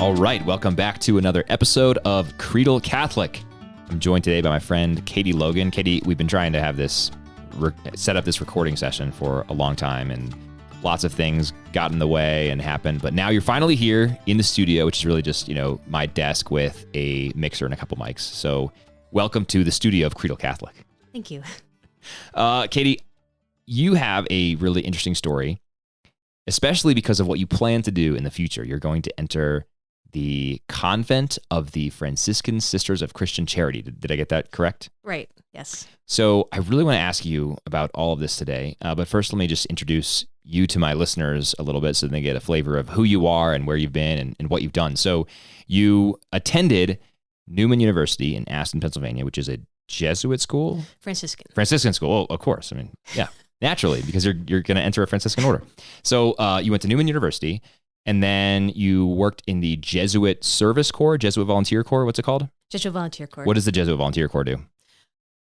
All right, welcome back to another episode of Creedal Catholic. I'm joined today by my friend Katie Logan. Katie, we've been trying to have this set up this recording session for a long time, and lots of things got in the way and happened. But now you're finally here in the studio, which is really just, my desk with a mixer and a couple mics. So welcome to the studio of Creedal Catholic. Thank you. Katie, you have a really interesting story, especially because of what you plan to do in the future. You're going to enter the convent of the Franciscan Sisters of Christian Charity. Did I get that correct? Right. Yes. So I really want to ask you about all of this today. But first, let me just introduce you to my listeners a little bit so they get a flavor of who you are and where you've been and what you've done. So you attended Newman University in Aston, Pennsylvania, which is a Jesuit school? Franciscan school. Oh, of course. I mean, yeah, naturally, because you're going to enter a Franciscan order. So you went to Newman University. And then you worked in the Jesuit Service Corps, Jesuit Volunteer Corps. What's it called? Jesuit Volunteer Corps. What does the Jesuit Volunteer Corps do?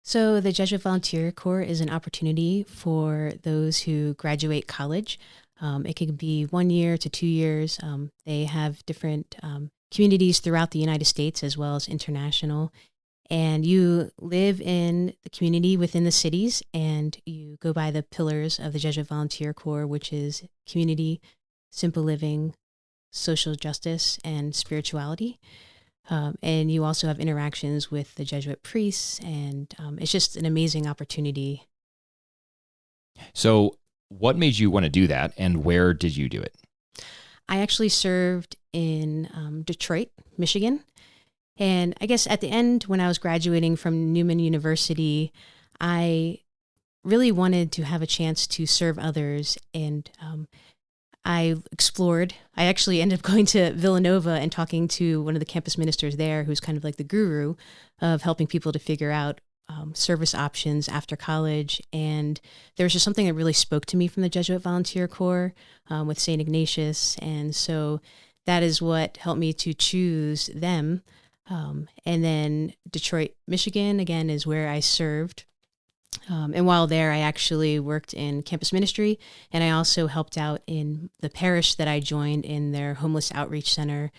So the Jesuit Volunteer Corps is an opportunity for those who graduate college. It can be 1 year to 2 years. They have different communities throughout the United States as well as international. And you live in the community within the cities, and you go by the pillars of the Jesuit Volunteer Corps, which is community, simple living, social justice, and spirituality. And you also have interactions with the Jesuit priests, and it's just an amazing opportunity. So what made you want to do that, and where did you do it? I actually served in Detroit, Michigan. And I guess at the end, when I was graduating from Newman University, I really wanted to have a chance to serve others, and I explored. I actually ended up going to Villanova and talking to one of the campus ministers there, who's kind of like the guru of helping people to figure out service options after college. And there was just something that really spoke to me from the Jesuit Volunteer Corps with St. Ignatius. And so that is what helped me to choose them. And then Detroit, Michigan, again, is where I served. And while there, I actually worked in campus ministry, and I also helped out in the parish that I joined in their homeless outreach center,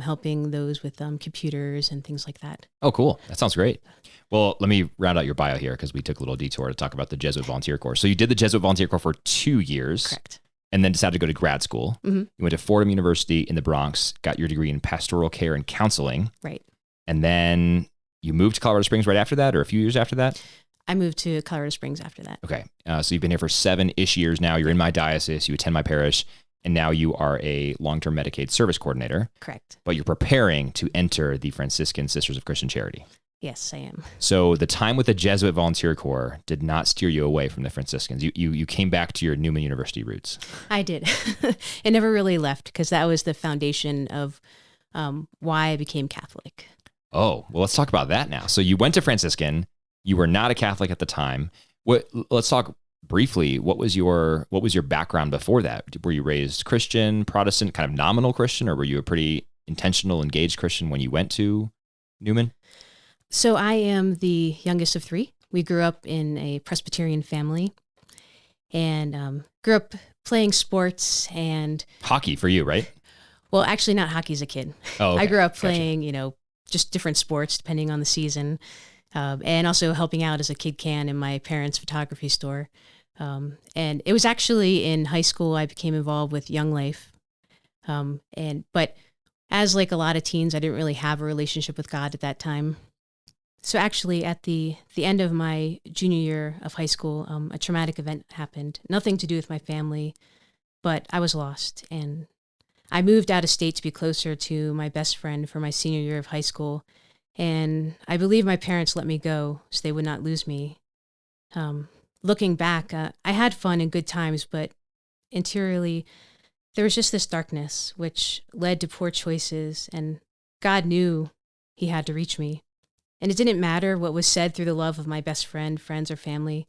helping those with computers and things like that. Oh, cool. That sounds great. Well, let me round out your bio here because we took a little detour to talk about the Jesuit Volunteer Corps. So you did the Jesuit Volunteer Corps for 2 years. Correct. And then decided to go to grad school. Mm-hmm. You went to Fordham University in the Bronx, got your degree in pastoral care and counseling. Right. And then you moved to Colorado Springs right after that, or a few years after that? I moved to Colorado Springs after that. Okay. So you've been here for 7-ish years now. You're in my diocese. You attend my parish. And now you are a long-term Medicaid service coordinator. Correct. But you're preparing to enter the Franciscan Sisters of Christian Charity. Yes, I am. So the time with the Jesuit Volunteer Corps did not steer you away from the Franciscans. You came back to your Newman University roots. I did. It never really left because that was the foundation of why I became Catholic. Oh, well, let's talk about that now. So you went to Franciscan. You were not a Catholic at the time. Let's talk briefly. What was your background before that? Were you raised Christian, Protestant, kind of nominal Christian, or were you a pretty intentional, engaged Christian when you went to Newman? So I am the youngest of 3. We grew up in a Presbyterian family, and grew up playing sports and hockey for you, right? Well, actually, not hockey as a kid. Oh, okay. I grew up playing, just different sports depending on the season. And also helping out as a kid can in my parents' photography store. And it was actually in high school I became involved with Young Life. But as like a lot of teens, I didn't really have a relationship with God at that time. So actually at the end of my junior year of high school, a traumatic event happened. Nothing to do with my family, but I was lost. And I moved out of state to be closer to my best friend for my senior year of high school. And I believe my parents let me go so they would not lose me. Looking back, I had fun and good times, but interiorly, there was just this darkness, which led to poor choices, and God knew He had to reach me. And it didn't matter what was said through the love of my best friend, friends, or family,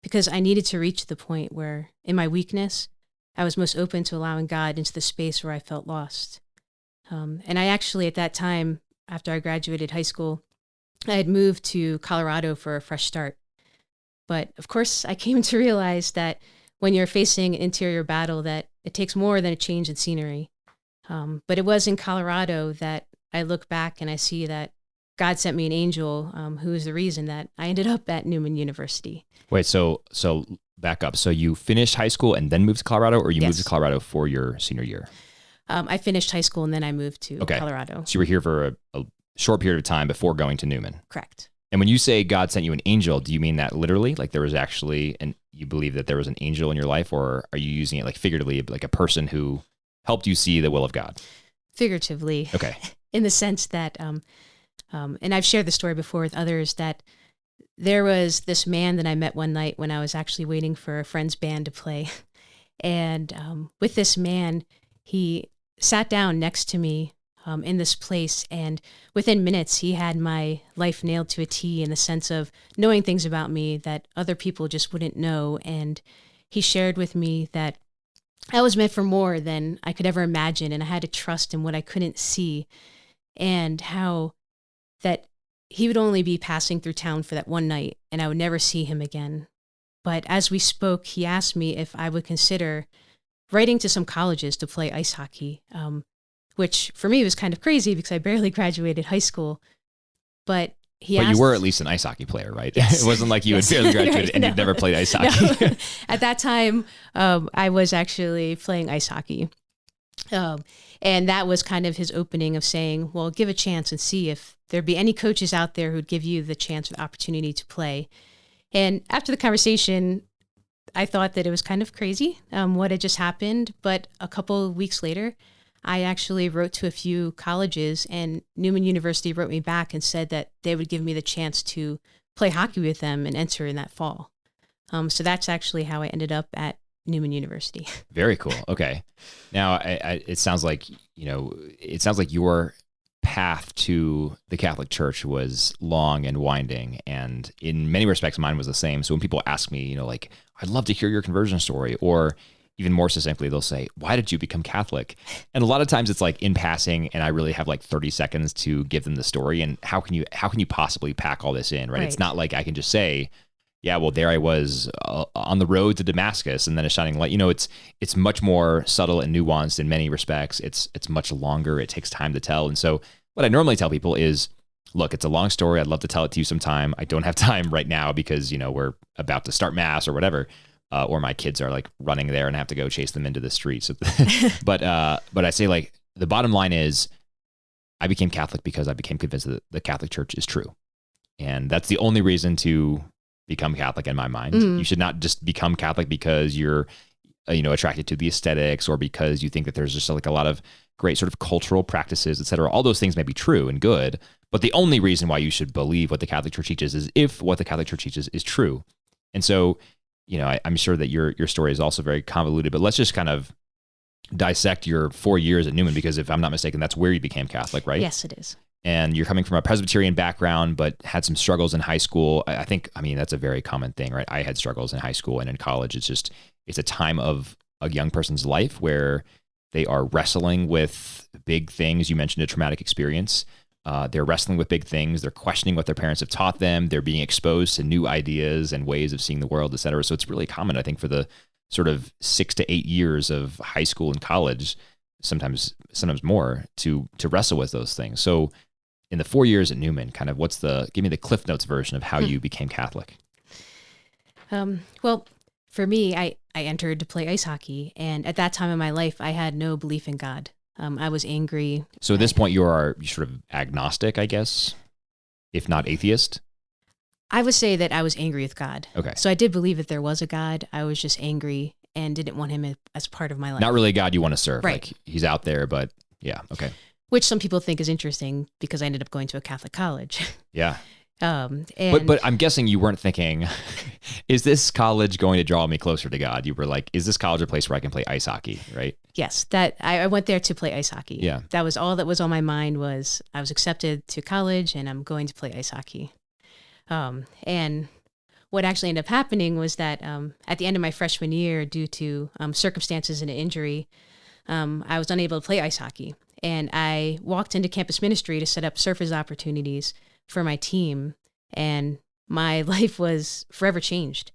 because I needed to reach the point where, in my weakness, I was most open to allowing God into the space where I felt lost. And I actually, at that time, after I graduated high school, I had moved to Colorado for a fresh start. But of course, I came to realize that when you're facing an interior battle, that it takes more than a change in scenery. But it was in Colorado that I look back and I see that God sent me an angel who is the reason that I ended up at Newman University. Wait, so back up. So you finished high school and then moved to Colorado, or you moved to Colorado for your senior year? I finished high school and then I moved to Colorado. So you were here for a short period of time before going to Newman. Correct. And when you say God sent you an angel, do you mean that literally? Like there was actually, and you believe that there was an angel in your life, or are you using it like figuratively, like a person who helped you see the will of God? Figuratively. Okay. In the sense that, and I've shared the story before with others, that there was this man that I met one night when I was actually waiting for a friend's band to play. And with this man, he sat down next to me in this place, and within minutes he had my life nailed to a T in the sense of knowing things about me that other people just wouldn't know. And he shared with me that I was meant for more than I could ever imagine, and I had to trust in what I couldn't see, and how that he would only be passing through town for that one night and I would never see him again. But as we spoke, he asked me if I would consider writing to some colleges to play ice hockey, which for me was kind of crazy because I barely graduated high school. But you were at least an ice hockey player, right? Yes. It wasn't like you had barely graduated and you'd never played ice hockey. No. At that time, I was actually playing ice hockey. And that was kind of his opening of saying, well, give a chance and see if there'd be any coaches out there who'd give you the chance or the opportunity to play. And after the conversation, I thought that it was kind of crazy what had just happened. But a couple of weeks later, I actually wrote to a few colleges, and Newman University wrote me back and said that they would give me the chance to play hockey with them and enter in that fall. So that's actually how I ended up at Newman University. Very cool. Okay. Now, it sounds like, your path to the Catholic Church was long and winding, and in many respects, mine was the same. So when people ask me, like, I'd love to hear your conversion story, or even more succinctly, they'll say, why did you become Catholic? And a lot of times it's like in passing, and I really have like 30 seconds to give them the story. And how can you possibly pack all this in, right? It's not like I can just say, yeah, well, there I was on the road to Damascus and then a shining light. It's much more subtle and nuanced in many respects. It's much longer. It takes time to tell. And so what I normally tell people is, look, it's a long story. I'd love to tell it to you sometime. I don't have time right now because, we're about to start mass or whatever. Or my kids are like running there and I have to go chase them into the streets. But I say, like, the bottom line is I became Catholic because I became convinced that the Catholic Church is true. And that's the only reason to become Catholic in my mind. Mm-hmm. You should not just become Catholic because you're, attracted to the aesthetics, or because you think that there's just like a lot of great sort of cultural practices, et cetera. All those things may be true and good, but the only reason why you should believe what the Catholic Church teaches is if what the Catholic Church teaches is true. And so, I'm sure that your story is also very convoluted, but let's just kind of dissect your 4 years at Newman, because if I'm not mistaken, that's where you became Catholic, right? Yes, it is. And you're coming from a Presbyterian background, but had some struggles in high school. I think that's a very common thing, right? I had struggles in high school and in college. It's a time of a young person's life where they are wrestling with big things. You mentioned a traumatic experience. They're wrestling with big things. They're questioning what their parents have taught them. They're being exposed to new ideas and ways of seeing the world, et cetera. So it's really common, I think, for the sort of 6 to 8 years of high school and college, sometimes more, to wrestle with those things. So in the 4 years at Newman, kind of give me the Cliff Notes version of how you became Catholic. Well, for me, I entered to play ice hockey, and at that time in my life, I had no belief in God. I was angry. So at this point, you're sort of agnostic, I guess, if not atheist? I would say that I was angry with God. Okay. So I did believe that there was a God. I was just angry and didn't want him as part of my life. Not really a God you want to serve. Right. Like, he's out there, but yeah, okay. Which some people think is interesting because I ended up going to a Catholic college. Yeah. And but I'm guessing you weren't thinking, is this college going to draw me closer to God? You were like, is this college a place where I can play ice hockey, right? Yes, that I went there to play ice hockey. Yeah. That was all that was on my mind. Was I was accepted to college and I'm going to play ice hockey. And what actually ended up happening was that at the end of my freshman year, due to circumstances and an injury, I was unable to play ice hockey. And I walked into campus ministry to set up surface opportunities for my team, and my life was forever changed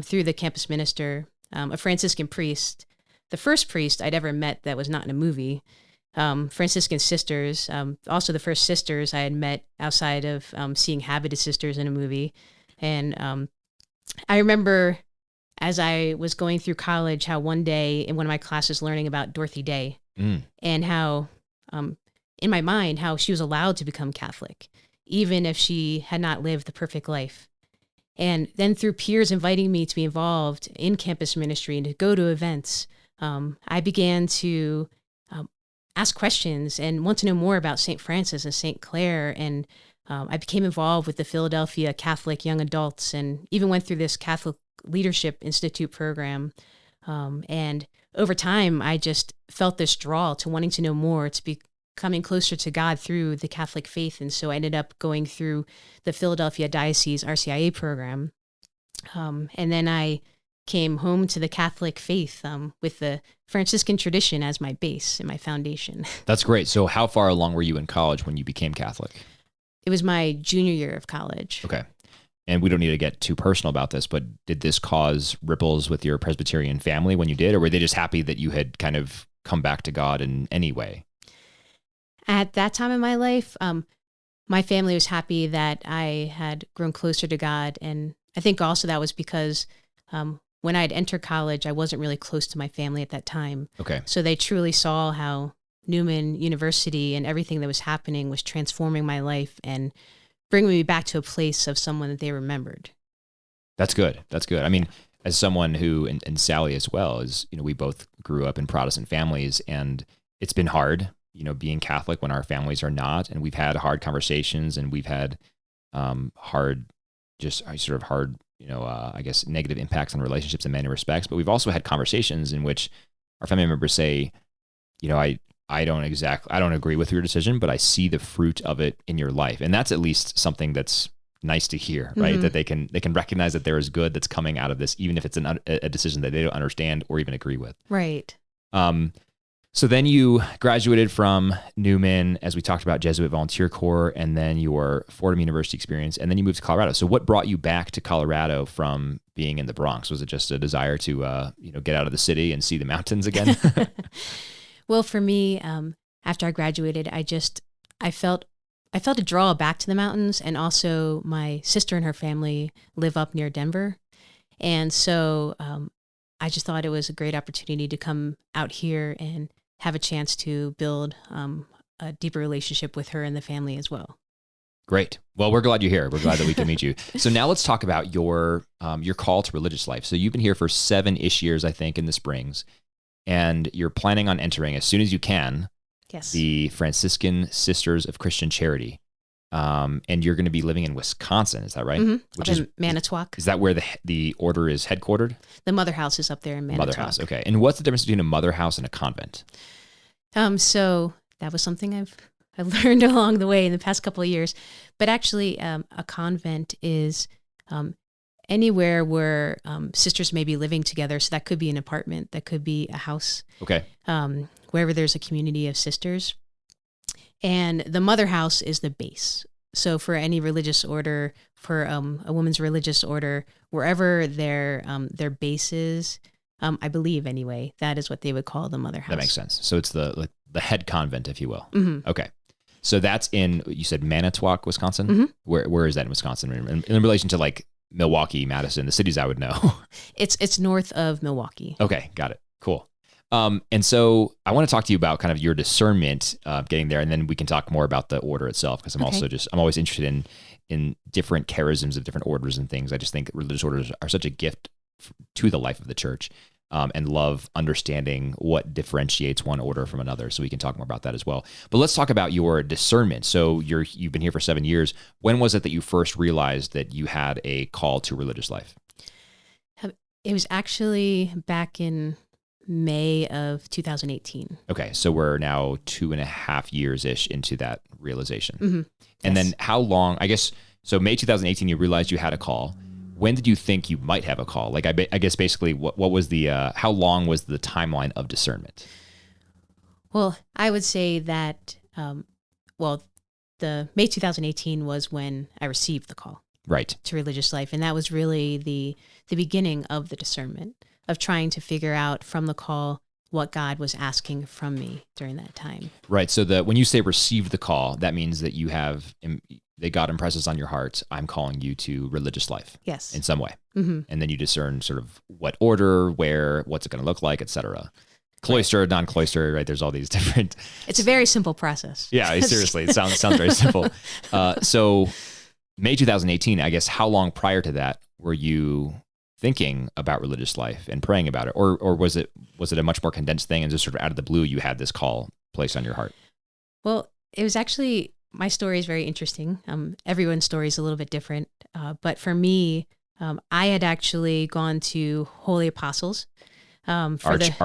through the campus minister, a Franciscan priest, the first priest I'd ever met that was not in a movie. Franciscan Sisters, also the first sisters I had met outside of seeing Habited Sisters in a movie. And I remember as I was going through college, how one day in one of my classes learning about Dorothy Day and how, in my mind, how she was allowed to become Catholic, even if she had not lived the perfect life. And then through peers inviting me to be involved in campus ministry and to go to events, I began to ask questions and want to know more about St. Francis and St. Clare. And I became involved with the Philadelphia Catholic Young Adults and even went through this Catholic Leadership Institute program. And over time, I just felt this draw to wanting to know more, to be coming closer to God through the Catholic faith. And so I ended up going through the Philadelphia Diocese RCIA program. And then I came home to the Catholic faith with the Franciscan tradition as my base and my foundation. That's great. So how far along were you in college when you became Catholic? It was my junior year of college. Okay. And we don't need to get too personal about this, but did this cause ripples with your Presbyterian family when you did, or were they just happy that you had kind of come back to God in any way? At that time in my life, my family was happy that I had grown closer to God. And I think also that was because when I had entered college, I wasn't really close to my family at that time. Okay. So they truly saw how Newman University and everything that was happening was transforming my life and bringing me back to a place of someone that they remembered. That's good. That's good. I mean, as someone who, and Sally as well, is, we both grew up in Protestant families, and it's been hard, being Catholic when our families are not. And we've had hard conversations, and we've had hard, I guess, negative impacts on relationships in many respects. But we've also had conversations in which our family members say, I don't agree with your decision, but I see the fruit of it in your life. And that's at least something that's nice to hear, right? Mm-hmm. That they can recognize that there is good that's coming out of this, even if it's a decision that they don't understand or even agree with. Right. So then you graduated from Newman, as we talked about, Jesuit Volunteer Corps, and then your Fordham University experience, and then you moved to Colorado. So what brought you back to Colorado from being in the Bronx? Was it just a desire to, get out of the city and see the mountains again? Well, for me, after I graduated, I felt a draw back to the mountains, and also my sister and her family live up near Denver. And so I just thought it was a great opportunity to come out here and have a chance to build a deeper relationship with her and the family as well. Great. Well, we're glad you're here. We're glad that we can meet you. So now let's talk about your call to religious life. So you've been here for 7-ish years, I think, in the Springs, and you're planning on entering as soon as you can. Yes. The Franciscan Sisters of Christian Charity. And you're going to be living in Wisconsin, is that right? Mm-hmm. Which is Manitowoc. Is that where the order is headquartered? The Mother House is up there in Manitowoc. Mother House, okay. And what's the difference between a Mother House and a convent? So that was something I learned along the way in the past couple of years. But actually, a convent is anywhere where sisters may be living together. So that could be an apartment, that could be a house. Okay. Wherever there's a community of sisters. And the Mother House is the base. So for any religious order, for a woman's religious order, wherever their base is, I believe anyway, that is what they would call the Mother House. That makes sense. So it's the head convent, if you will. Mm-hmm. Okay. So that's in, you said Manitowoc, Wisconsin? Mm-hmm. Where is that in Wisconsin? In relation to like Milwaukee, Madison, the cities I would know. It's north of Milwaukee. Okay. Got it. Cool. And so I want to talk to you about kind of your discernment getting there, and then we can talk more about the order itself, because I'm always interested in different charisms of different orders and things. I just think religious orders are such a gift to the life of the church, and love understanding what differentiates one order from another. So we can talk more about that as well. But let's talk about your discernment. So you've been here for 7 years. When was it that you first realized that you had a call to religious life? It was actually back in May of 2018. Okay, so we're now 2.5 years-ish into that realization. Mm-hmm. And then how long, I guess, so May 2018, you realized you had a call. When did you think you might have a call? Like, I guess basically, what was how long was the timeline of discernment? Well, I would say that, the May 2018 was when I received the call. Right. To religious life. And that was really the beginning of the discernment, of trying to figure out from the call what God was asking from me during that time. Right. So when you say received the call, that means that that God impresses on your heart, I'm calling you to religious life. Yes. In some way. Mm-hmm. And then you discern sort of what order, where, what's it going to look like, et cetera. Cloistered, non-cloistered, right? There's all these different... It's a very simple process. Yeah, seriously. It sounds very simple. So May 2018, I guess, how long prior to that were you thinking about religious life and praying about it? Or was it a much more condensed thing and just sort of out of the blue, you had this call placed on your heart? Well, it was actually, my story is very interesting. Everyone's story is a little bit different. But for me, I had actually gone to Holy Apostles. Our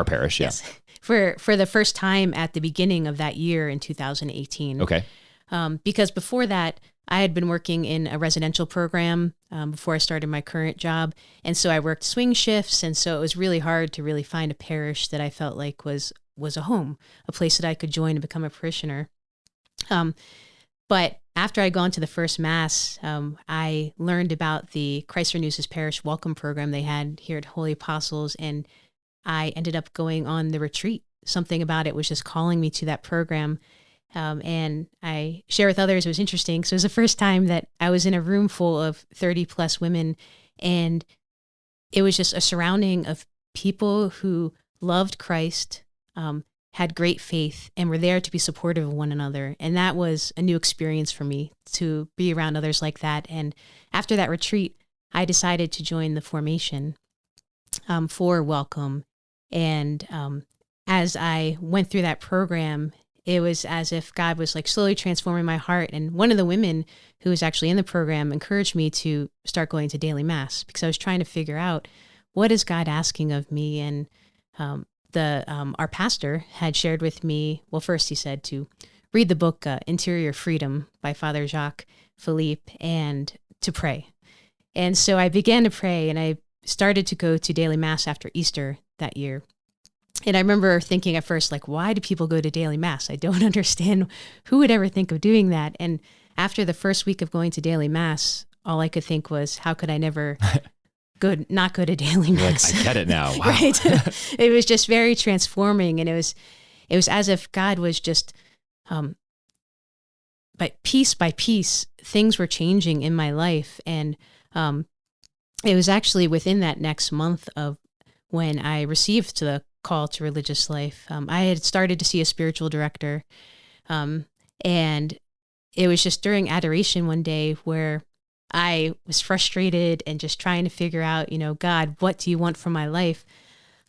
parish, yeah. Yes, for the first time at the beginning of that year in 2018. Okay. Because before that, I had been working in a residential program before I started my current job. And so I worked swing shifts. And so it was really hard to really find a parish that I felt like was a home, a place that I could join and become a parishioner. But after I'd gone to the first Mass, I learned about the Christ Renews His Parish welcome program they had here at Holy Apostles. And I ended up going on the retreat. Something about it was just calling me to that program. And I share with others, it was interesting. So it was the first time that I was in a room full of 30 plus women, and it was just a surrounding of people who loved Christ, had great faith, and were there to be supportive of one another. And that was a new experience for me, to be around others like that. And after that retreat, I decided to join the formation for Welcome. And as I went through that program, it was as if God was like slowly transforming my heart. And one of the women who was actually in the program encouraged me to start going to daily Mass, because I was trying to figure out, what is God asking of me? And our pastor had shared with me, well, first he said to read the book Interior Freedom by Father Jacques Philippe and to pray. And so I began to pray, and I started to go to daily Mass after Easter that year. And I remember thinking at first, like, why do people go to daily Mass? I don't understand. Who would ever think of doing that? And after the first week of going to daily Mass, all I could think was, how could I never not go to daily Mass? Like, I get it now. Wow. Right. It was just very transforming. And it was as if God was just, but piece by piece, things were changing in my life. And it was actually within that next month of when I received the call to religious life. I had started to see a spiritual director, and it was just during adoration one day where I was frustrated and just trying to figure out, God, what do you want from my life?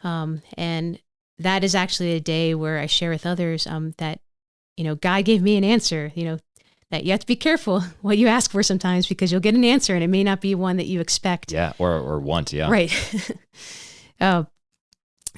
And that is actually a day where I share with others that, God gave me an answer, that you have to be careful what you ask for sometimes, because you'll get an answer and it may not be one that you expect. Yeah, or want, yeah. Right.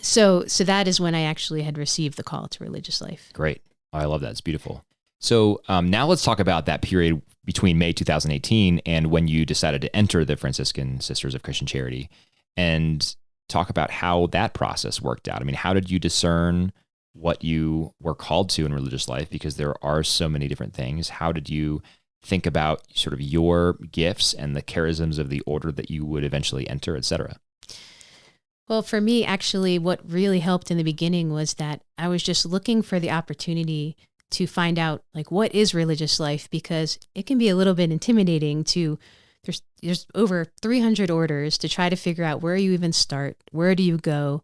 So that is when I actually had received the call to religious life. Great. Oh, I love that. It's beautiful. So now let's talk about that period between May 2018 and when you decided to enter the Franciscan Sisters of Christian Charity, and talk about how that process worked out. I mean, how did you discern what you were called to in religious life? Because there are so many different things. How did you think about sort of your gifts and the charisms of the order that you would eventually enter, et cetera? Well, for me, actually, what really helped in the beginning was that I was just looking for the opportunity to find out, like, what is religious life? Because it can be a little bit intimidating there's over 300 orders, to try to figure out where you even start, where do you go?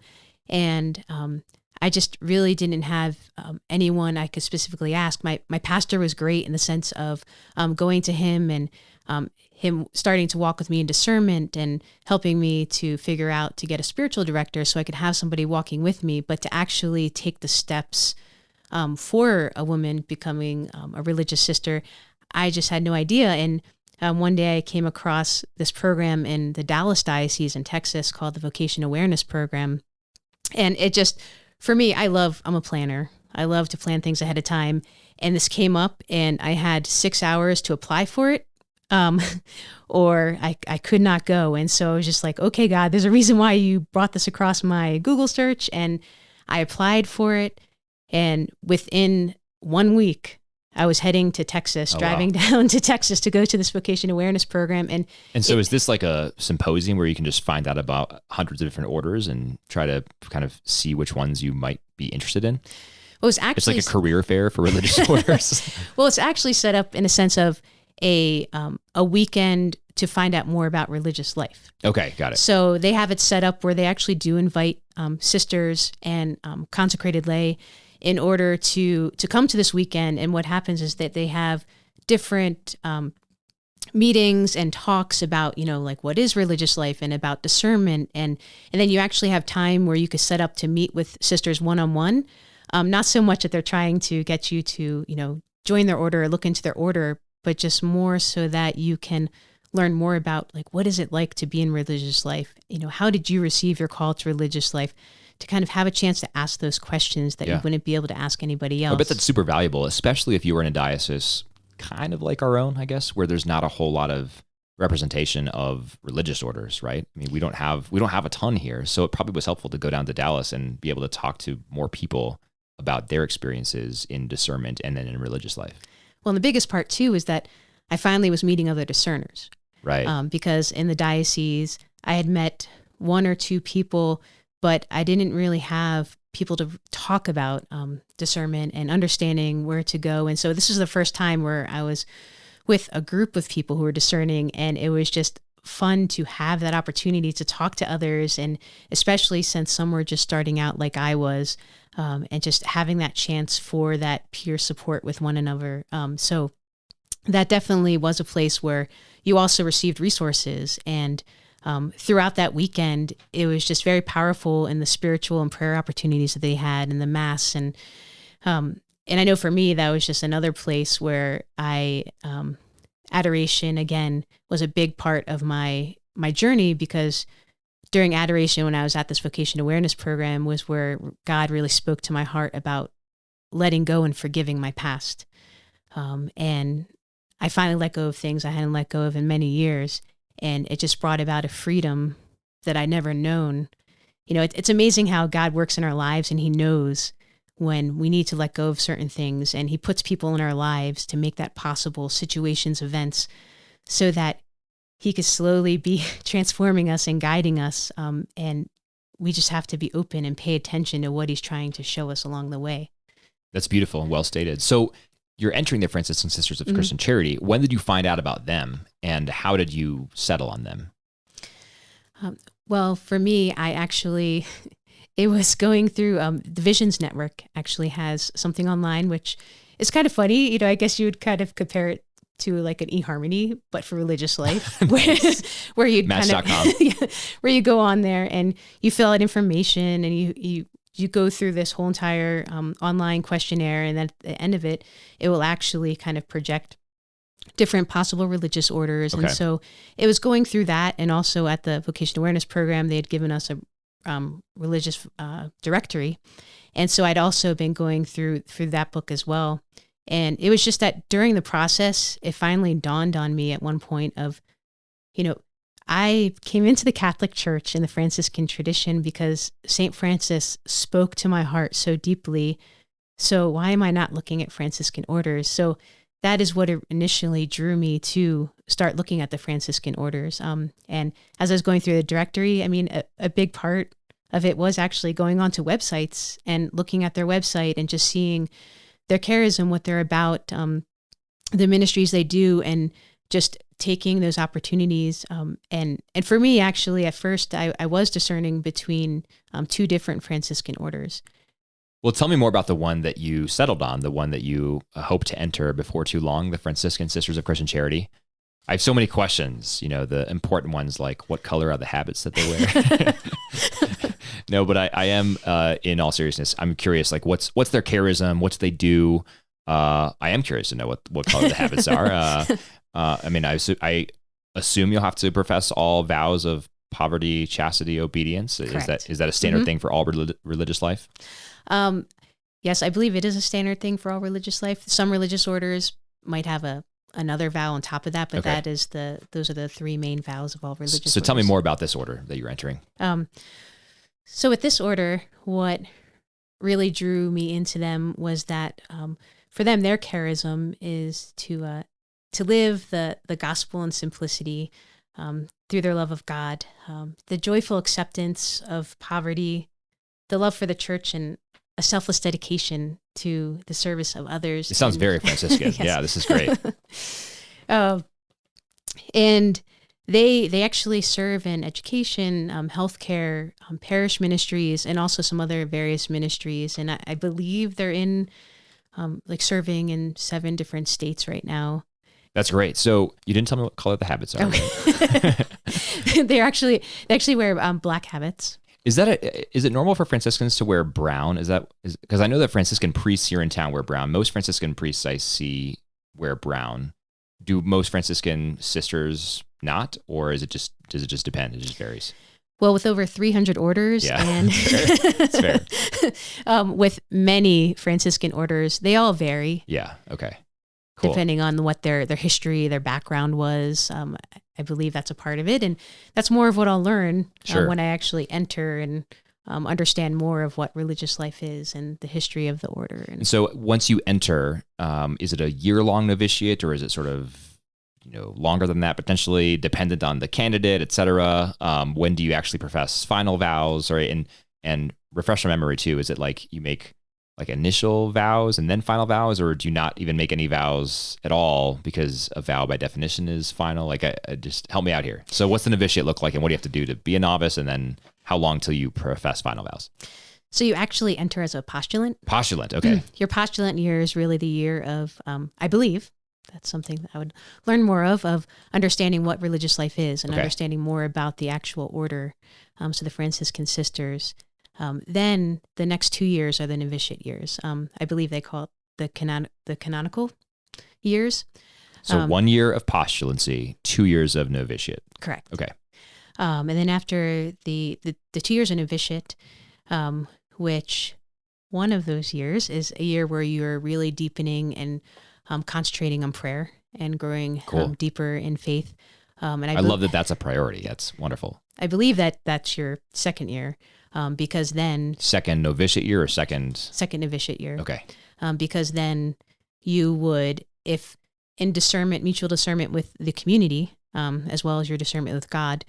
And I just really didn't have anyone I could specifically ask. My pastor was great in the sense of going to him and him starting to walk with me in discernment and helping me to figure out to get a spiritual director so I could have somebody walking with me, but to actually take the steps for a woman becoming a religious sister, I just had no idea. And one day I came across this program in the Dallas Diocese in Texas called the Vocation Awareness Program. And it just, for me, I'm a planner. I love to plan things ahead of time. And this came up and I had 6 hours to apply for it. Or I could not go. And so I was just like, okay, God, there's a reason why you brought this across my Google search. And I applied for it. And within 1 week, I was heading to Texas, driving wow. down to Texas to go to this vocation awareness program. And so is this like a symposium where you can just find out about hundreds of different orders and try to kind of see which ones you might be interested in? Well, it's like a career fair for religious orders. Well, it's actually set up in a sense of a weekend to find out more about religious life. Okay, got it. So they have it set up where they actually do invite sisters and consecrated lay in order to come to this weekend. And what happens is that they have different meetings and talks about, like what is religious life and about discernment. And then you actually have time where you could set up to meet with sisters one-on-one. Not so much that they're trying to get you to, join their order or look into their order, but just more so that you can learn more about like, what is it like to be in religious life? How did you receive your call to religious life? To kind of have a chance to ask those questions that you wouldn't be able to ask anybody else. I bet that's super valuable, especially if you were in a diocese kind of like our own, I guess, where there's not a whole lot of representation of religious orders, right? I mean, we don't have a ton here. So it probably was helpful to go down to Dallas and be able to talk to more people about their experiences in discernment and then in religious life. Well, and the biggest part too is that I finally was meeting other discerners. Right. Because in the diocese, I had met one or two people, but I didn't really have people to talk about discernment and understanding where to go. And so this is the first time where I was with a group of people who were discerning, and it was just fun to have that opportunity to talk to others, and especially since some were just starting out like I was, and just having that chance for that peer support with one another. So that definitely was a place where you also received resources, and throughout that weekend, it was just very powerful in the spiritual and prayer opportunities that they had in the Mass. And I know for me, that was just another place where adoration, again, was a big part of my journey, because during adoration, when I was at this vocation awareness program, was where God really spoke to my heart about letting go and forgiving my past. And I finally let go of things I hadn't let go of in many years. And it just brought about a freedom that I'd never known. It's amazing how God works in our lives, and he knows when we need to let go of certain things, and he puts people in our lives to make that possible, situations, events, so that he could slowly be transforming us and guiding us. And we just have to be open and pay attention to what he's trying to show us along the way. That's beautiful and well stated. So you're entering the Franciscan Sisters of Christian Charity. When did you find out about them, and how did you settle on them? Well, for me, it was going through the Visions Network actually has something online, which is kind of funny. I guess you would kind of compare it to like an eHarmony, but for religious life, where you'd where you go on there and you fill out information, and you go through this whole entire online questionnaire, and then at the end of it, it will actually kind of project different possible religious orders. Okay. And so it was going through that, and also at the Vocation Awareness Program, they had given us a religious directory. And so I'd also been going through that book as well. And it was just that during the process, it finally dawned on me at one point of, I came into the Catholic Church in the Franciscan tradition because St. Francis spoke to my heart so deeply. So why am I not looking at Franciscan orders? So that is what initially drew me to start looking at the Franciscan orders. And as I was going through the directory, a big part of it was actually going onto websites and looking at their website and just seeing their charism, what they're about, the ministries they do, and just taking those opportunities. And for me, actually, at first, I was discerning between two different Franciscan orders. Well, tell me more about the one that you settled on, the one that you hope to enter before too long, the Franciscan Sisters of Christian Charity. I have so many questions, the important ones like what color are the habits that they wear? No, but I am, in all seriousness, I'm curious, like what's their charism? What's they do? I am curious to know what color the habits are. I assume you'll have to profess all vows of poverty, chastity, obedience. Correct. Is that a standard thing for all religious life? Yes, I believe it is a standard thing for all religious life. Some religious orders might have another vow on top of that, but okay. those are the three main vows of all religious orders. So tell me more about this order that you're entering. So with this order, what really drew me into them was that for them, their charism is to live the gospel in simplicity through their love of God, the joyful acceptance of poverty, the love for the church, and a selfless dedication to the service of others. It sounds very Franciscan. Yes. Yeah, this is great. And they actually serve in education, healthcare, parish ministries, and also some other various ministries. And I believe they're in serving in 7 different states right now. That's great. So you didn't tell me what color the habits are. Okay. They actually wear black habits. Is it normal for Franciscans to wear brown? Because I know that Franciscan priests here in town wear brown. Most Franciscan priests I see wear brown. Do most Franciscan sisters not, or does it just depend? It just varies. Well, with over 300 orders, yeah, and it's fair. With many Franciscan orders, they all vary. Yeah. Okay. Cool. Depending on what their history, their background was. I believe that's a part of it, and that's more of what I'll learn when I actually enter and understand more of what religious life is and the history of the order. And so once you enter, is it a year-long novitiate, or is it sort of longer than that, potentially dependent on the candidate, et cetera? When do you actually profess final vows, right? And refresh my memory too, is it like you make like initial vows and then final vows, or do you not even make any vows at all because a vow by definition is final? Like, I just help me out here. So what's the novitiate look like, and what do you have to do to be a novice, and then how long till you profess final vows? So you actually enter as a postulant. Postulant, okay. Your postulant year is really the year of, I believe, that's something that I would learn more of understanding what religious life is and understanding more about the actual order. So the Franciscan Sisters. Then the next 2 years are the novitiate years. I believe they call it the canonical years. So 1 year of postulancy, 2 years of novitiate. Correct. Okay. And then after the 2 years of novitiate, which one of those years is a year where you're really deepening and concentrating on prayer and growing deeper in faith. And I love that that's a priority. That's wonderful. I believe that that's your second year. Because then... Second novitiate year or second... Second novitiate year. Okay. Because then you would, if in discernment, mutual discernment with the community, as well as your discernment with God,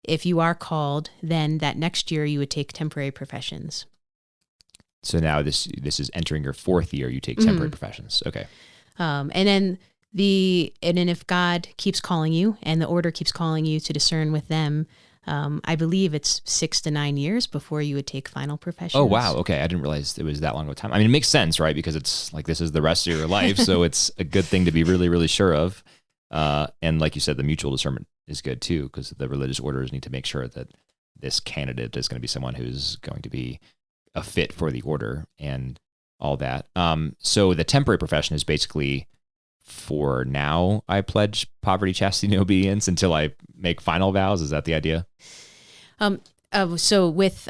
if you are called, then that next year you would take temporary professions. So now this is entering your 4th year, you take temporary professions. Okay. And then if God keeps calling you and the order keeps calling you to discern with them, I believe it's 6 to 9 years before you would take final professions. Oh, wow. Okay. I didn't realize it was that long of a time. I mean, it makes sense, right? Because it's like, this is the rest of your life. So it's a good thing to be really, really sure of. And like you said, the mutual discernment is good too, because the religious orders need to make sure that this candidate is going to be someone who's going to be a fit for the order and all that. So the temporary profession is basically, for now, I pledge poverty, chastity, and obedience until I make final vows. Is that the idea? So with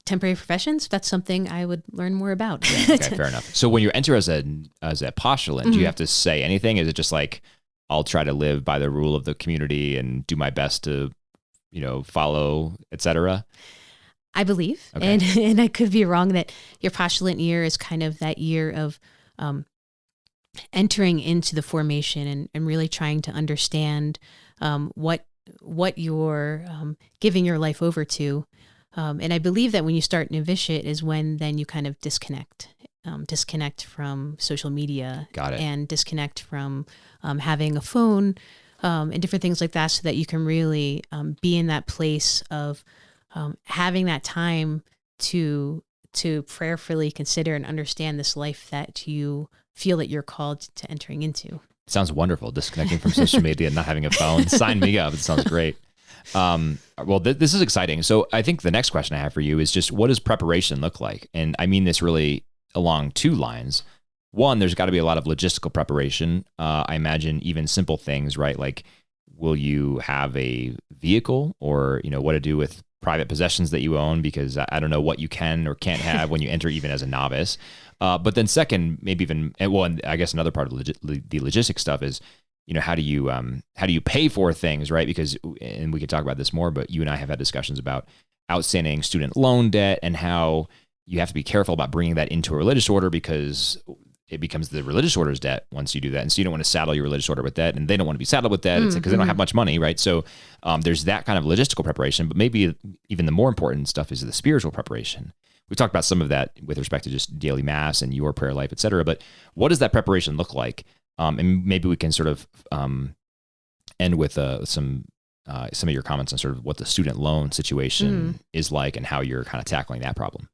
temporary professions, that's something I would learn more about. Yeah, okay, fair enough. So when you enter as a postulant, do you have to say anything? Is it just like, I'll try to live by the rule of the community and do my best to, follow, etc.? I believe, and I could be wrong, that your postulant year is kind of that year of entering into the formation and really trying to understand what you're giving your life over to. And I believe that when you start novitiate is when then you kind of disconnect from social media. Got it. And disconnect from having a phone and different things like that, so that you can really be in that place of having that time to prayerfully consider and understand this life that you feel that you're called to entering into. Sounds wonderful. Disconnecting from social media and not having a phone. Sign me up. It sounds great. Well, this is exciting. So I think the next question I have for you is just, what does preparation look like? And I mean this really along 2 lines. One, there's got to be a lot of logistical preparation. I imagine even simple things, right? Like, will you have a vehicle, or, what to do with private possessions that you own? Because I don't know what you can or can't have when you enter, even as a novice. But then second, maybe even, and I guess another part of the logistic stuff is, how do you pay for things, right? Because, and we could talk about this more, but you and I have had discussions about outstanding student loan debt and how you have to be careful about bringing that into a religious order, because it becomes the religious order's debt once you do that. And so you don't want to saddle your religious order with that, and they don't want to be saddled with that. It's because they don't have much money, right? So there's that kind of logistical preparation, but maybe even the more important stuff is the spiritual preparation. We talked about some of that with respect to just daily mass and your prayer life, et cetera. But what does that preparation look like? And maybe we can sort of end with some of your comments on sort of what the student loan situation is like and how you're kind of tackling that problem.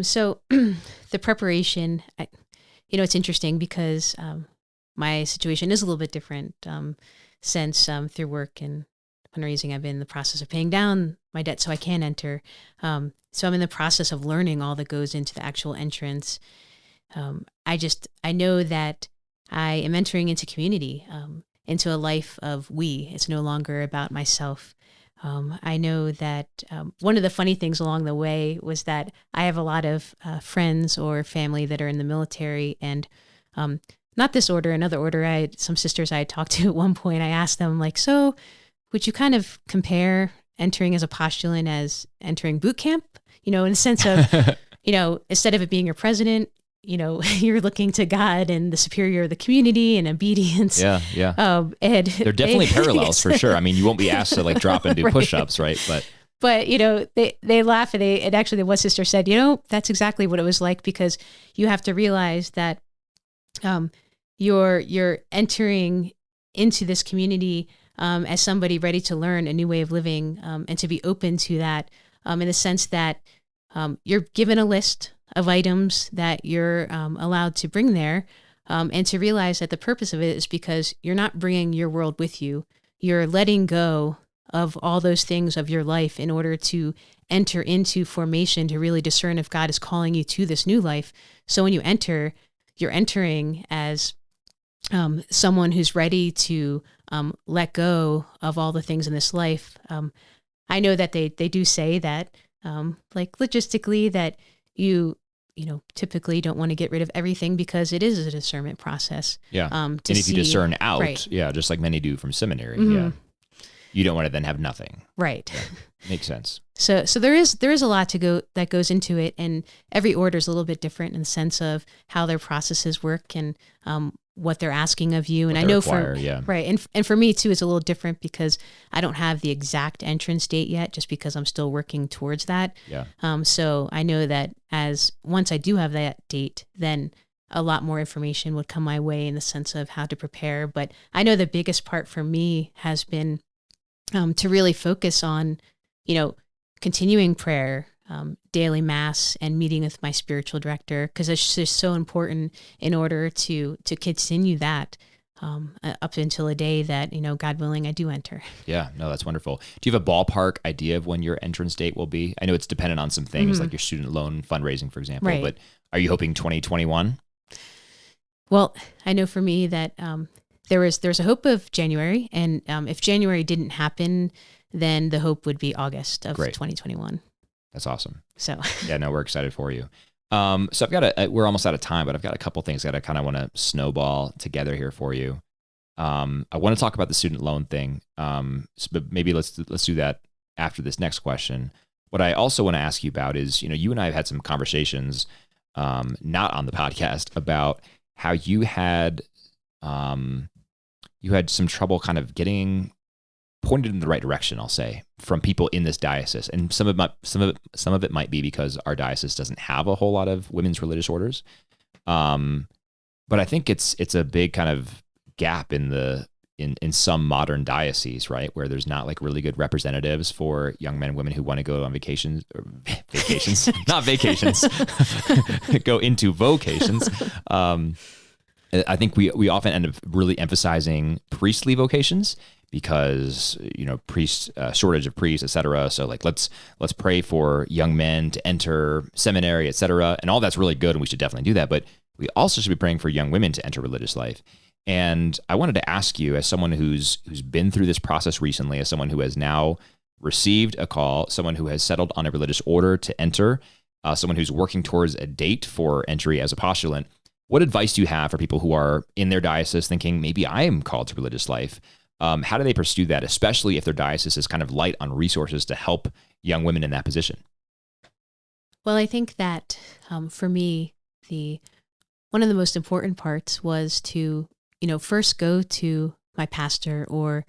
So the preparation, it's interesting because my situation is a little bit different since through work and fundraising, I've been in the process of paying down my debt so I can enter. So I'm in the process of learning all that goes into the actual entrance. I know that I am entering into community, into a life of we. It's no longer about myself. I know that one of the funny things along the way was that I have a lot of friends or family that are in the military, and not this order, another order. I had some sisters I had talked to at one point. I asked them, like, so would you kind of compare entering as a postulant as entering boot camp? In the sense of, instead of it being your president, you're looking to God and the superior of the community and obedience. Yeah. And there are definitely parallels for sure. I mean, you won't be asked to like drop and do right. push-ups, right? But they laugh, and actually the one sister said, that's exactly what it was like, because you have to realize that you're entering into this community as somebody ready to learn a new way of living, and to be open to that, in the sense that you're given a list of items that you're allowed to bring there, and to realize that the purpose of it is because you're not bringing your world with you. You're letting go of all those things of your life in order to enter into formation, to really discern if God is calling you to this new life. So when you enter, you're entering as someone who's ready to let go of all the things in this life. I know that they do say that, like logistically, that you typically don't want to get rid of everything because it is a discernment process. Yeah. And if you discern out, right. Yeah, just like many do from seminary. Mm-hmm. Yeah. You don't want to then have nothing. Right. Yeah. Makes sense. So there is a lot that goes into it, and every order is a little bit different in the sense of how their processes work and what they're asking of you. And I know right. And for me too, it's a little different because I don't have the exact entrance date yet, just because I'm still working towards that. Yeah. So I know that once I do have that date, then a lot more information would come my way in the sense of how to prepare. But I know the biggest part for me has been to really focus on, continuing prayer, daily mass, and meeting with my spiritual director, because it's just so important in order to continue that up until a day that, God willing, I do enter. Yeah, no, that's wonderful. Do you have a ballpark idea of when your entrance date will be? I know it's dependent on some things like your student loan fundraising, for example, right. But are you hoping 2021? Well, I know for me that there's a hope of January, and if January didn't happen, then the hope would be August of 2021. That's awesome. So yeah, no, we're excited for you. So I've got we're almost out of time, but I've got a couple things that I kind of want to snowball together here for you. I want to talk about the student loan thing, but maybe let's do that after this next question. What I also want to ask you about is, you and I have had some conversations, not on the podcast, about how you had some trouble kind of getting pointed in the right direction, I'll say, from people in this diocese. And some of it might be because our diocese doesn't have a whole lot of women's religious orders. But I think it's a big kind of gap in some modern dioceses, right? Where there's not like really good representatives for young men and women who want to go on vacations, not vacations, go into vocations. I think we often end up really emphasizing priestly vocations because, shortage of priests, et cetera. So like, let's pray for young men to enter seminary, et cetera. And all that's really good, and we should definitely do that. But we also should be praying for young women to enter religious life. And I wanted to ask you, as someone who's been through this process recently, as someone who has now received a call, someone who has settled on a religious order to enter, someone who's working towards a date for entry as a postulant, what advice do you have for people who are in their diocese thinking, maybe I am called to religious life? How do they pursue that, especially if their diocese is kind of light on resources to help young women in that position? Well, I think that for me, the one of the most important parts was to, first go to my pastor or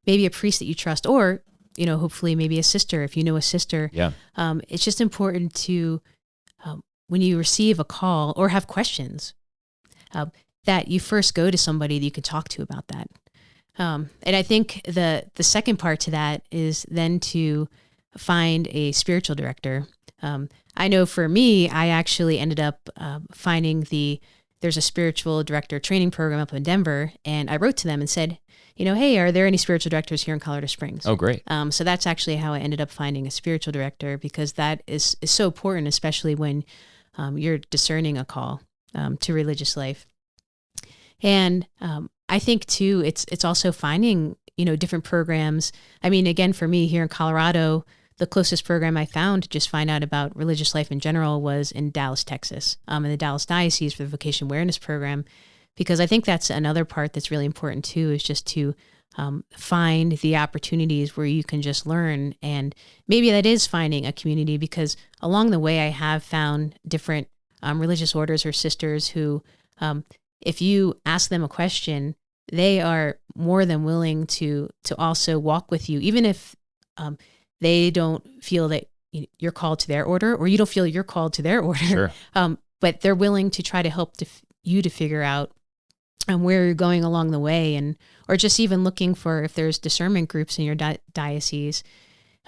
maybe a priest that you trust, or, hopefully maybe a sister, if you know a sister. Yeah. It's just important to, when you receive a call or have questions, that you first go to somebody that you can talk to about that. And I think the second part to that is then to find a spiritual director. I know for me, I actually ended up finding there's a spiritual director training program up in Denver, and I wrote to them and said, hey, are there any spiritual directors here in Colorado Springs? Oh, great. So that's actually how I ended up finding a spiritual director, because that is so important, especially when you're discerning a call to religious life. And I think too, it's also finding, different programs. I mean, again, for me here in Colorado, the closest program I found to just find out about religious life in general was in Dallas, Texas, in the Dallas Diocese for the Vocation Awareness Program, because I think that's another part that's really important too, is just to find the opportunities where you can just learn. And maybe that is finding a community, because along the way I have found different religious orders or sisters who, if you ask them a question, they are more than willing to also walk with you, even if they don't feel that you're called to their order, or you don't feel you're called to their order. Sure. But they're willing to try to help you to figure out where you're going along the way, or just even looking for if there's discernment groups in your diocese.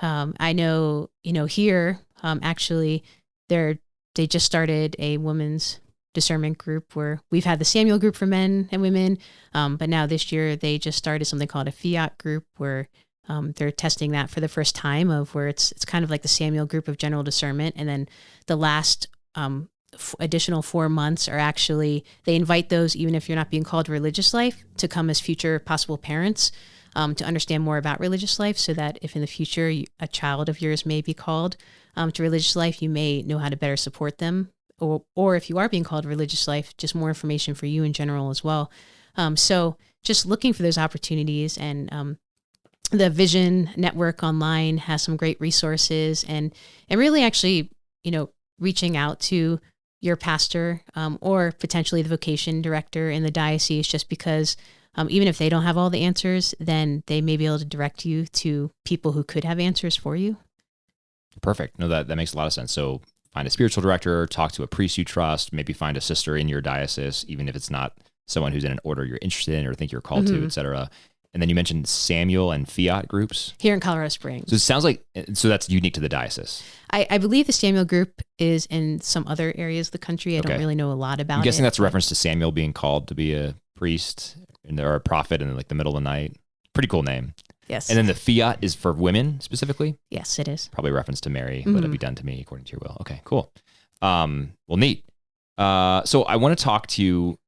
I know, here, actually, they just started a women's discernment group where we've had the Samuel group for men and women, but now this year they just started something called a Fiat group, where they're testing that for the first time, of where it's kind of like the Samuel group of general discernment. And then the last additional 4 months are actually, they invite those, even if you're not being called to religious life, to come as future possible parents, to understand more about religious life, so that if in the future a child of yours may be called to religious life, you may know how to better support them. Or if you are being called to religious life, just more information for you in general as well. So just looking for those opportunities, and the Vision Network online has some great resources, and really actually, reaching out to your pastor or potentially the vocation director in the diocese, just because even if they don't have all the answers, then they may be able to direct you to people who could have answers for you. Perfect. No, that makes a lot of sense. So find a spiritual director, talk to a priest you trust, maybe find a sister in your diocese, even if it's not someone who's in an order you're interested in or think you're called to, et cetera. And then you mentioned Samuel and Fiat groups. Here in Colorado Springs. So it sounds like, so that's unique to the diocese. I believe the Samuel group is in some other areas of the country. I don't really know a lot about it. I'm guessing that's a reference to Samuel being called to be a priest or a prophet in like the middle of the night. Pretty cool name. Yes. And then the Fiat is for women specifically? Yes, it is. Probably a reference to Mary. Let it be done to me according to your will. Okay, cool. Well, neat. So I want to talk to you.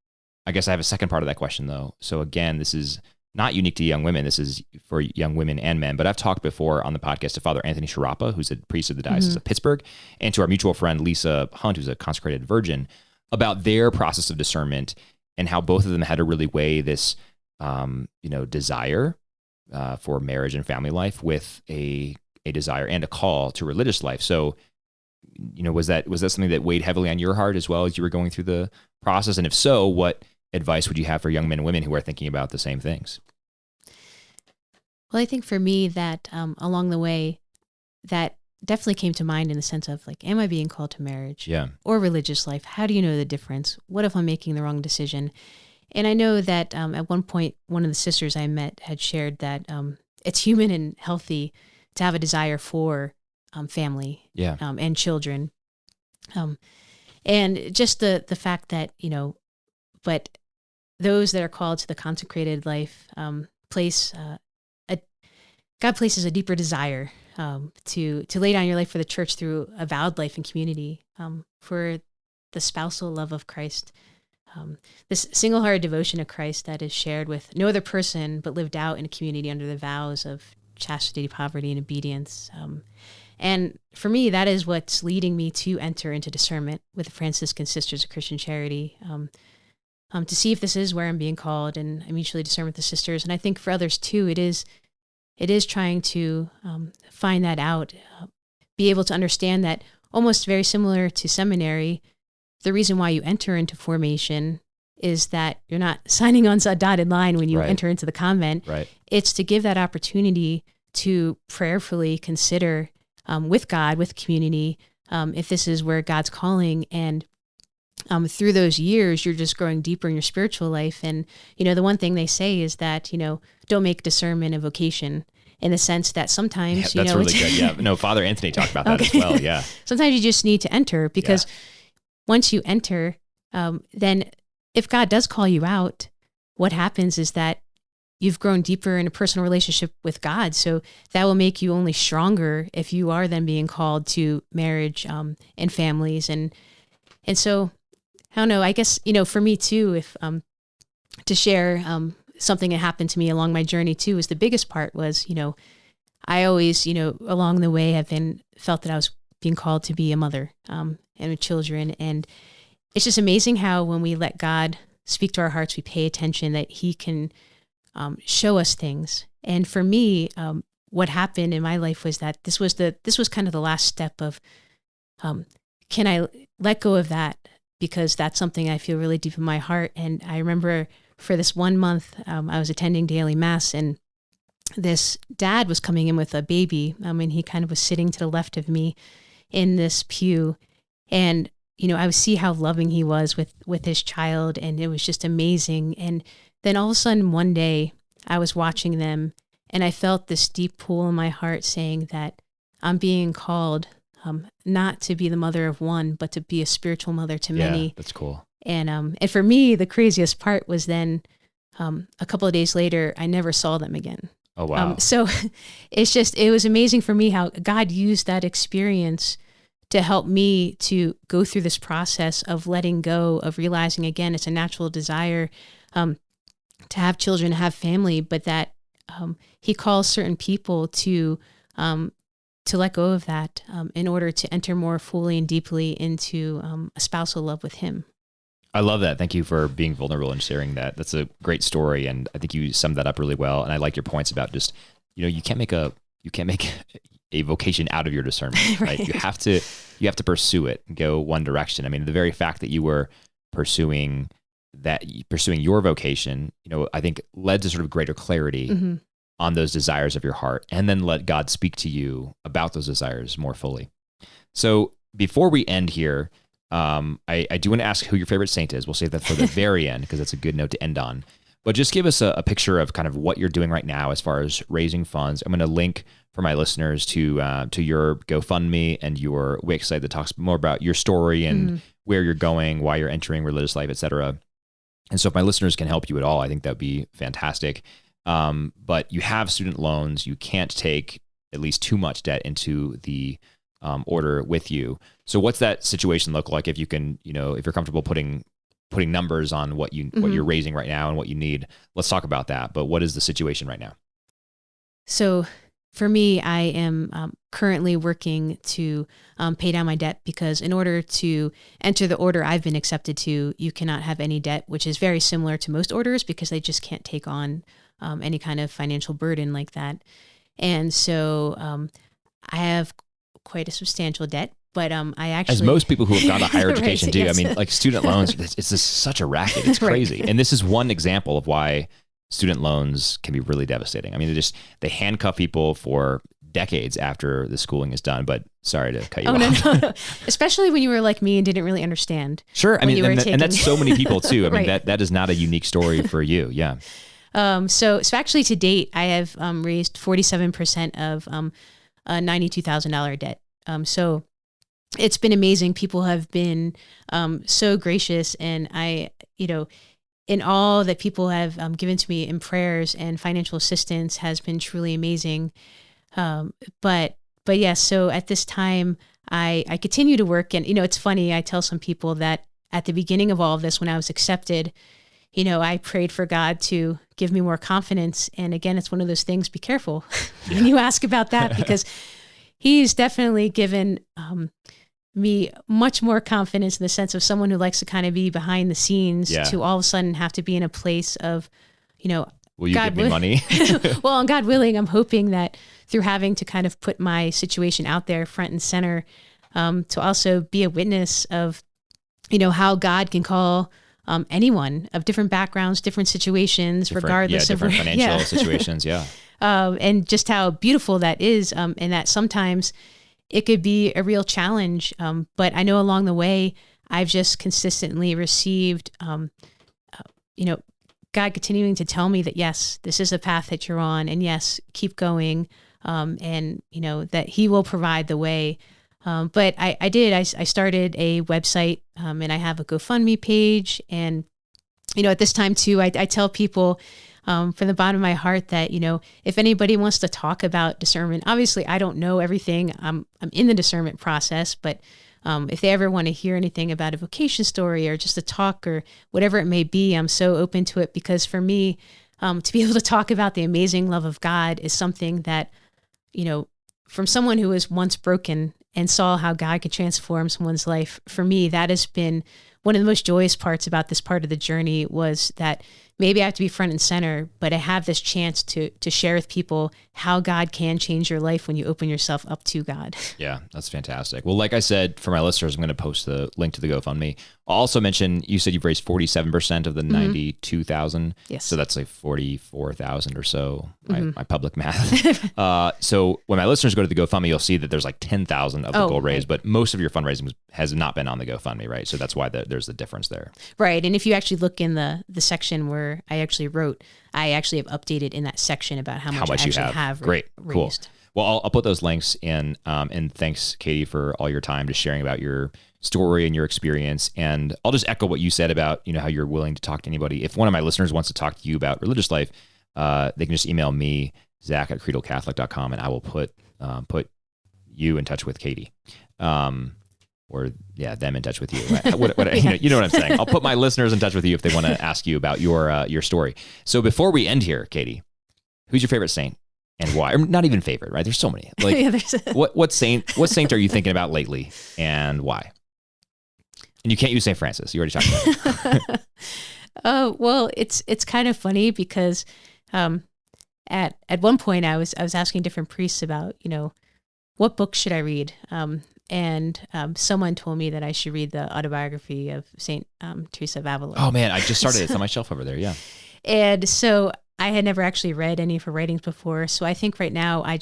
I guess I have a second part of that question though. So again, this is not unique to young women. This is for young women and men. But I've talked before on the podcast to Father Anthony Sharapa, who's a priest of the Diocese of Pittsburgh, and to our mutual friend Lisa Hunt, who's a consecrated virgin, about their process of discernment and how both of them had to really weigh this, desire for marriage and family life with a desire and a call to religious life. So, was that something that weighed heavily on your heart as well as you were going through the process? And if so, what advice would you have for young men and women who are thinking about the same things? Well, I think for me that along the way, that definitely came to mind in the sense of like, am I being called to marriage or religious life? How do you know the difference? What if I'm making the wrong decision? And I know that at one point, one of the sisters I met had shared that it's human and healthy to have a desire for family and children. And just the fact that, but those that are called to the consecrated life God places a deeper desire to lay down your life for the church through a vowed life and community, for the spousal love of Christ. This single-hearted devotion to Christ that is shared with no other person, but lived out in a community under the vows of chastity, poverty, and obedience. And for me, that is what's leading me to enter into discernment with the Franciscan Sisters of Christian Charity, to see if this is where I'm being called, and I mutually discern with the sisters. And I think for others too, it is trying to find that out, be able to understand that almost very similar to seminary, the reason why you enter into formation is that you're not signing on a dotted line when you enter into the convent. Right. It's to give that opportunity to prayerfully consider with God, with community, if this is where God's calling. And through those years, you're just growing deeper in your spiritual life. And, the one thing they say is that, don't make discernment a vocation, in the sense that sometimes, that's really good. Yeah. No, Father Anthony talked about that as well. Yeah. Sometimes you just need to enter, because once you enter, then if God does call you out, what happens is that you've grown deeper in a personal relationship with God. So that will make you only stronger if you are then being called to marriage and families. And so, I don't know, I guess, for me too, if to share something that happened to me along my journey too, is the biggest part was, I always, along the way have felt that I was being called to be a mother and with children. And it's just amazing how when we let God speak to our hearts, we pay attention, that he can show us things. And for me, what happened in my life was that this was kind of the last step of, can I let go of that? Because that's something I feel really deep in my heart. And I remember for this 1 month, I was attending daily mass, and this dad was coming in with a baby. And he kind of was sitting to the left of me in this pew. And I would see how loving he was with his child, and it was just amazing. And then all of a sudden one day I was watching them, and I felt this deep pull in my heart saying that I'm being called not to be the mother of one, but to be a spiritual mother to many. That's cool. And for me, the craziest part was then a couple of days later, I never saw them again. Oh, wow. So it was amazing for me how God used that experience to help me to go through this process of letting go, of realizing, again, it's a natural desire to have children, to have family, but that he calls certain people to let go of that in order to enter more fully and deeply into a spousal love with him. I love that. Thank you for being vulnerable and sharing that. That's a great story, and I think you summed that up really well. And I like your points about just, you can't make a vocation out of your discernment, right? You have to pursue it and go one direction. I mean, the very fact that you were pursuing your vocation, I think led to sort of greater clarity on those desires of your heart, and then let God speak to you about those desires more fully. So before we end here, I do want to ask who your favorite saint is. We'll save that for the very end, because that's a good note to end on. But just give us a picture of kind of what you're doing right now as far as raising funds. I'm going to link for my listeners to your GoFundMe and your Wix site that talks more about your story and where you're going, why you're entering religious life, et cetera. And so if my listeners can help you at all, I think that would be fantastic. But you have student loans. You can't take at least too much debt into the order with you. So what's that situation look like if you can, if you're comfortable putting numbers on what you're raising right now and what you need? Let's talk about that. But what is the situation right now? So for me, I am currently working to pay down my debt, because in order to enter the order I've been accepted to, you cannot have any debt, which is very similar to most orders, because they just can't take on any kind of financial burden like that. And so I have quite a substantial debt, but I actually... As most people who have gone to higher education do. Yes. I mean, like student loans, it's just such a racket. It's crazy. And this is one example of why student loans can be really devastating. I mean, they handcuff people for decades after the schooling is done. But sorry to cut you off. No. Especially when you were like me and didn't really understand. Sure. I mean, and that's so many people too. I mean, that is not a unique story for you. Yeah. So actually to date, I have raised 47% of a $92,000 debt. So it's been amazing. People have been so gracious, and in all that people have given to me in prayers and financial assistance has been truly amazing. But yes, so at this time, I continue to work, and it's funny. I tell some people that at the beginning of all of this, when I was accepted, I prayed for God to give me more confidence. And again, it's one of those things, be careful when you ask about that, because he's definitely given me much more confidence in the sense of someone who likes to kind of be behind the scenes to all of a sudden have to be in a place of, will you give me money? Well, and God willing, I'm hoping that through having to kind of put my situation out there front and center, to also be a witness of how God can call anyone of different backgrounds, different situations, regardless of different financial situations. Yeah. And just how beautiful that is. And that sometimes it could be a real challenge. But I know along the way, I've just consistently received, God continuing to tell me that, yes, this is a path that you're on, and yes, keep going. And that he will provide the way. But I started a website, and I have a GoFundMe page. And, at this time too, I tell people, from the bottom of my heart that, if anybody wants to talk about discernment, obviously I don't know everything. I'm in the discernment process, but if they ever want to hear anything about a vocation story or just a talk or whatever it may be, I'm so open to it, because for me, to be able to talk about the amazing love of God is something that, from someone who was once broken and saw how God could transform someone's life, for me, that has been one of the most joyous parts about this part of the journey, was that maybe I have to be front and center, but I have this chance to share with people how God can change your life when you open yourself up to God. Yeah, that's fantastic. Well, like I said, for my listeners, I'm going to post the link to the GoFundMe. I'll also mention, you said you've raised 47% of the 92,000. Yes. So that's like 44,000 or so, my public math. So when my listeners go to the GoFundMe, you'll see that there's like 10,000 of the goal raised, but most of your fundraising has not been on the GoFundMe, right? So that's why there's the difference there. Right. And if you actually look in the section where I actually wrote, I actually have updated in that section about how much I actually have Great. raised. Cool. Well, I'll put those links in. And thanks, Katie, for all your time just sharing about your story and your experience. And I'll just echo what you said about, how you're willing to talk to anybody. If one of my listeners wants to talk to you about religious life, they can just email me, Zach@credalcatholic.com, and I will put you in touch with Katie. Or them in touch with you. You know what I'm saying? I'll put my listeners in touch with you if they want to ask you about your story. So before we end here, Katie, who's your favorite saint and why? Or not even favorite, right? There's so many. Like, what saint are you thinking about lately and why? And you can't use St. Francis. You already talked about it. Well, it's kind of funny because at one point I was asking different priests about, what book should I read? And someone told me that I should read the autobiography of Saint Teresa of Avila. Oh man, I just started it. It's on my shelf over there. Yeah. And so I had never actually read any of her writings before. So I think right now I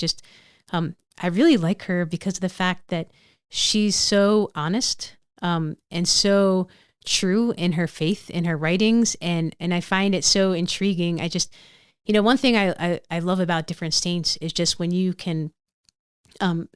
really like her because of the fact that she's so honest and so true in her faith, in her writings. And I find it so intriguing. I just, one thing I love about different saints is just when you can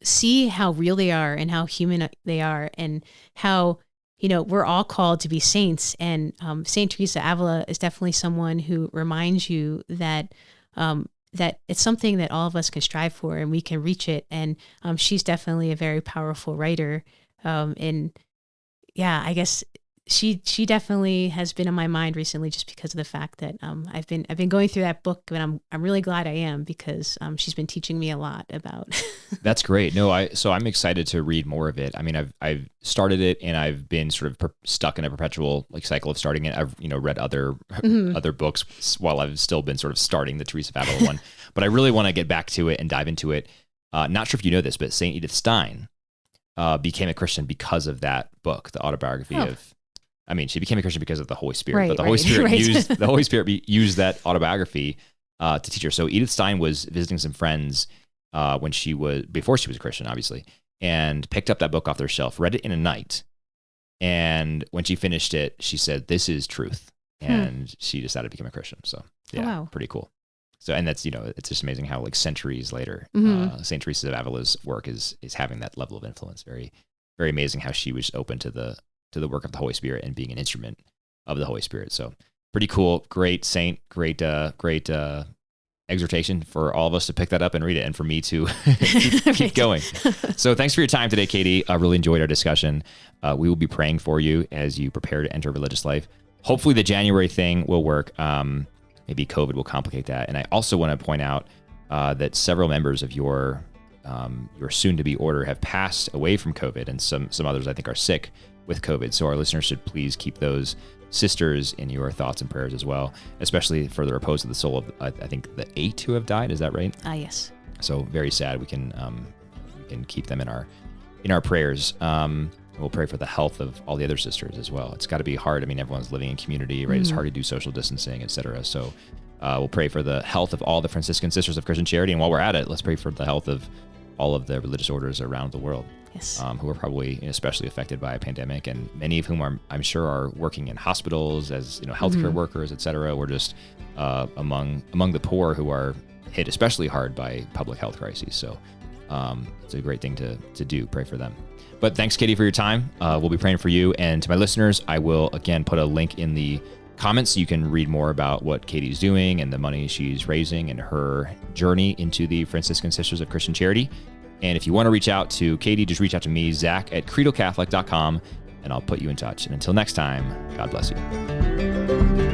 see how real they are and how human they are, and how, we're all called to be saints. And Saint Teresa of Avila is definitely someone who reminds you that that it's something that all of us can strive for and we can reach it. And she's definitely a very powerful writer. And yeah, I guess she definitely has been on my mind recently, just because of the fact that I've been going through that book, and I'm really glad I am, because she's been teaching me a lot about. That's great. No, so I'm excited to read more of it. I mean, I've started it, and I've been sort of stuck in a perpetual cycle of starting it. I've read other books while I've still been sort of starting the Teresa of Avila one, but I really want to get back to it and dive into it. Not sure if you know this, but Saint Edith Stein became a Christian because of that book, the autobiography of. I mean, she became a Christian because of the Holy Spirit, right, but the Holy Spirit used that autobiography to teach her. So Edith Stein was visiting some friends before she was a Christian, obviously, and picked up that book off their shelf, read it in a night, and when she finished it, she said, "This is truth," and she decided to become a Christian. So yeah, Pretty cool. So, and that's it's just amazing how centuries later, Saint Teresa of Avila's work is having that level of influence. Very, very amazing how she was open to the work of the Holy Spirit and being an instrument of the Holy Spirit. So pretty cool. Great saint, great exhortation for all of us to pick that up and read it, and for me to keep going. So thanks for your time today, Katie. I really enjoyed our discussion. We will be praying for you as you prepare to enter religious life. Hopefully the January thing will work. Maybe COVID will complicate that. And I also want to point out that several members of your soon-to-be order have passed away from COVID, and some others I think are sick with COVID. So our listeners should please keep those sisters in your thoughts and prayers as well, especially for the repose of the soul of, I think, the 8 who have died. Is that right? Yes. So very sad. We can keep them in our prayers. We'll pray for the health of all the other sisters as well. It's got to be hard. I mean, everyone's living in community, right? It's hard to do social distancing, et cetera. So we'll pray for the health of all the Franciscan Sisters of Christian Charity. And while we're at it, let's pray for the health of all of the religious orders around the world. Yes. Who are probably especially affected by a pandemic, and many of whom I'm sure are working in hospitals as healthcare workers, et cetera. We're just among the poor who are hit especially hard by public health crises. So it's a great thing to do. Pray for them. But thanks, Katie, for your time. We'll be praying for you. And to my listeners, I will again put a link in the comments so you can read more about what Katie's doing and the money she's raising and her journey into the Franciscan Sisters of Christian Charity. And if you want to reach out to Katie, just reach out to me, Zach@credocatholic.com, and I'll put you in touch. And until next time, God bless you.